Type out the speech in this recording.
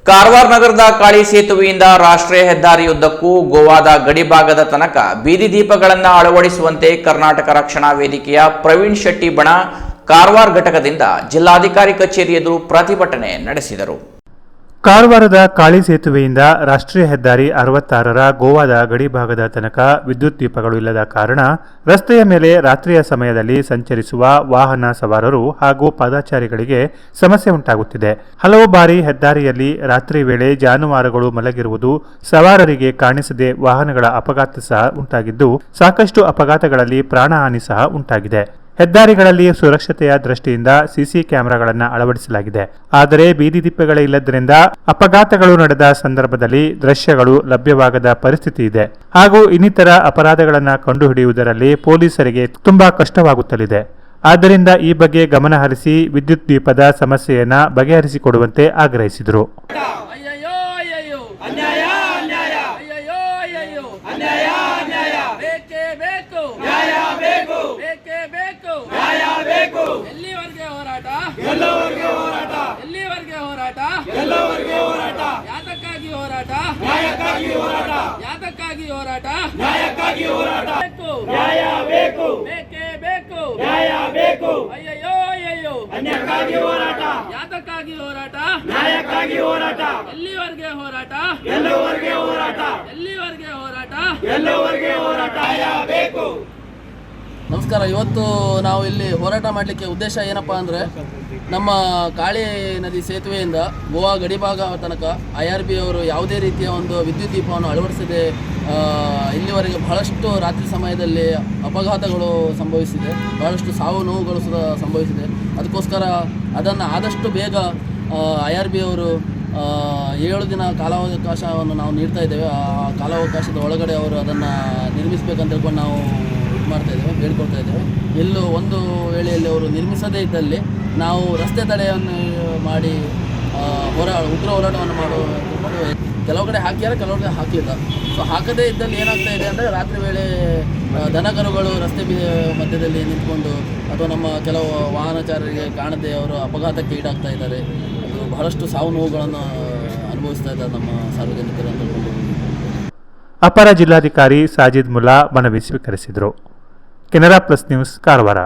ಕಾರವಾರ ನಗರದ ಕಾಳಿ ಸೇತುವೆಯಿಂದ ರಾಷ್ಟ್ರೀಯ ಹೆದ್ದಾರಿಯುದ್ದಕ್ಕೂ ಗೋವಾದ ಗಡಿಭಾಗದ ತನಕ ಬೀದಿ ದೀಪಗಳನ್ನು ಅಳವಡಿಸುವಂತೆ ಕರ್ನಾಟಕ ರಕ್ಷಣಾ ವೇದಿಕೆಯ ಪ್ರವೀಣ್ ಶೆಟ್ಟಿ ಬಣ ಕಾರವಾರ ಘಟಕದಿಂದ ಜಿಲ್ಲಾಧಿಕಾರಿ ಕಚೇರಿ ಎದುರು ಪ್ರತಿಭಟನೆ ನಡೆಸಿದರು. ಕಾರವಾರದ ಕಾಳಿ ಸೇತುವೆಯಿಂದ ರಾಷ್ಟ್ರೀಯ ಹೆದ್ದಾರಿ 66ರ ಗೋವಾದ ಗಡಿಭಾಗದ ತನಕ ವಿದ್ಯುತ್ ದೀಪಗಳು ಇಲ್ಲದ ಕಾರಣ ರಸ್ತೆಯ ಮೇಲೆ ರಾತ್ರಿಯ ಸಮಯದಲ್ಲಿ ಸಂಚರಿಸುವ ವಾಹನ ಸವಾರರು ಹಾಗೂ ಪಾದಚಾರಿಗಳಿಗೆ ಸಮಸ್ಯೆ ಉಂಟಾಗುತ್ತಿದೆ. ಹಲವು ಬಾರಿ ಹೆದ್ದಾರಿಯಲ್ಲಿ ರಾತ್ರಿ ವೇಳೆ ಜಾನುವಾರುಗಳು ಮಲಗಿರುವುದು, ಸವಾರರಿಗೆ ಕಾಣಿಸದೆ ವಾಹನಗಳ ಅಪಘಾತ ಸಹ ಉಂಟಾಗಿದ್ದು, ಸಾಕಷ್ಟು ಅಪಘಾತಗಳಲ್ಲಿ ಪ್ರಾಣಹಾನಿ ಸಹ ಉಂಟಾಗಿದೆ. ಹೆದ್ದಾರಿಗಳಲ್ಲಿ ಸುರಕ್ಷತೆಯ ದೃಷ್ಟಿಯಿಂದ ಸಿಸಿ ಕ್ಯಾಮೆರಾಗಳನ್ನು ಅಳವಡಿಸಲಾಗಿದೆ. ಆದರೆ ಬೀದಿ ದೀಪಗಳೇ ಇಲ್ಲದರಿಂದ ಅಪಘಾತಗಳು ನಡೆದ ಸಂದರ್ಭದಲ್ಲಿ ದೃಶ್ಯಗಳು ಲಭ್ಯವಾಗದ ಪರಿಸ್ಥಿತಿ ಇದೆ ಹಾಗೂ ಇನ್ನಿತರ ಅಪರಾಧಗಳನ್ನು ಕಂಡುಹಿಡಿಯುವುದರಲ್ಲಿ ಪೊಲೀಸರಿಗೆ ತುಂಬಾ ಕಷ್ಟವಾಗುತ್ತಲಿದೆ. ಆದ್ದರಿಂದ ಈ ಬಗ್ಗೆ ಗಮನ ಹರಿಸಿ ವಿದ್ಯುತ್ ದೀಪದ ಸಮಸ್ಯೆಯನ್ನು ಬಗೆಹರಿಸಿಕೊಡುವಂತೆ ಆಗ್ರಹಿಸಿದರು. ಎಲ್ಲಿವರೆಗೆ ಹೋರಾಟ ಯಾತಕ್ಕಾಗಿ ಹೋರಾಟ ನ್ಯಾಯ ಬೇಕು ಬೇಕೇ ಬೇಕು ಅಯ್ಯಯ್ಯೋ ಅನ್ಯಾಯಕ್ಕಾಗಿ ಹೋರಾಟ ಯಾತಕ್ಕಾಗಿ ಹೋರಾಟ ನ್ಯಾಯಕ್ಕಾಗಿ ಹೋರಾಟ ಎಲ್ಲಿವರೆಗೆ ಹೋರಾಟ ನ್ಯಾಯ ಬೇಕು. ನಮಸ್ಕಾರ. ಇವತ್ತು ನಾವು ಇಲ್ಲಿ ಹೋರಾಟ ಮಾಡಲಿಕ್ಕೆ ಉದ್ದೇಶ ಏನಪ್ಪ ಅಂದರೆ, ನಮ್ಮ ಕಾಳಿ ನದಿ ಸೇತುವೆಯಿಂದ ಗೋವಾ ಗಡಿಭಾಗ ತನಕ IRB ಅವರು ಯಾವುದೇ ರೀತಿಯ ಒಂದು ವಿದ್ಯುತ್ ದೀಪವನ್ನು ಅಳವಡಿಸದೆ ಇಲ್ಲಿವರೆಗೆ ಬಹಳಷ್ಟು ರಾತ್ರಿ ಸಮಯದಲ್ಲಿ ಅಪಘಾತಗಳು ಸಂಭವಿಸಿದೆ, ಬಹಳಷ್ಟು ಸಾವು ನೋವುಗಳು ಸಹ ಸಂಭವಿಸಿದೆ. ಅದಕ್ಕೋಸ್ಕರ ಅದನ್ನು ಆದಷ್ಟು ಬೇಗ IRB ಅವರು 7 ದಿನ ಕಾಲಾವಕಾಶವನ್ನು ನಾವು ನೀಡ್ತಾ ಇದ್ದೇವೆ. ಆ ಕಾಲಾವಕಾಶದ ಒಳಗಡೆ ಅವರು ಅದನ್ನು ನಿರ್ಮಿಸಬೇಕಂತ ಹೇಳ್ಕೊಂಡು ನಾವು ಮಾಡ್ತಾ ಇದ್ದೇವೆ, ಬೇಡ್ಕೊಳ್ತಾ ಇದ್ದೇವೆ. ಎಲ್ಲೋ ಒಂದು ವೇಳೆಯಲ್ಲಿ ಅವರು ನಿರ್ಮಿಸದೇ ಇದ್ದಲ್ಲಿ ನಾವು ರಸ್ತೆ ತಡೆಯನ್ನು ಮಾಡಿ ಉಗ್ರ ಹೋರಾಟವನ್ನು ಮಾಡುವ ಕೆಲವು ಕಡೆ ಹಾಕ್ಯಾರ, ಕೆಲವು ಕಡೆ ಹಾಕಲಿಲ್ಲ. ಸೊ ಹಾಕದೇ ಇದ್ದಲ್ಲಿ ಏನಾಗ್ತಾ ಇದೆ ಅಂದರೆ, ರಾತ್ರಿ ವೇಳೆ ದನಕರುಗಳು ರಸ್ತೆ ಮಧ್ಯದಲ್ಲಿ ನಿಂತ್ಕೊಂಡು ಅಥವಾ ನಮ್ಮ ಕೆಲವು ವಾಹನಚಾರರಿಗೆ ಕಾಣದೆ ಅವರು ಅಪಘಾತಕ್ಕೆ ಈಡಾಗ್ತಾ ಇದ್ದಾರೆ. ಅದು ಬಹಳಷ್ಟು ಸಾವು ನೋವುಗಳನ್ನು ಅನುಭವಿಸ್ತಾ ಇದ್ದಾರೆ ನಮ್ಮ ಸಾರ್ವಜನಿಕರು ಅಂತ ಹೇಳ್ಕೊಂಡು. ಅಪರ ಜಿಲ್ಲಾಧಿಕಾರಿ ಸಾಜಿದ್ ಮುಲ್ಲಾ ಮನವಿ ಸ್ವೀಕರಿಸಿದರು. Canara plus news, Karwar.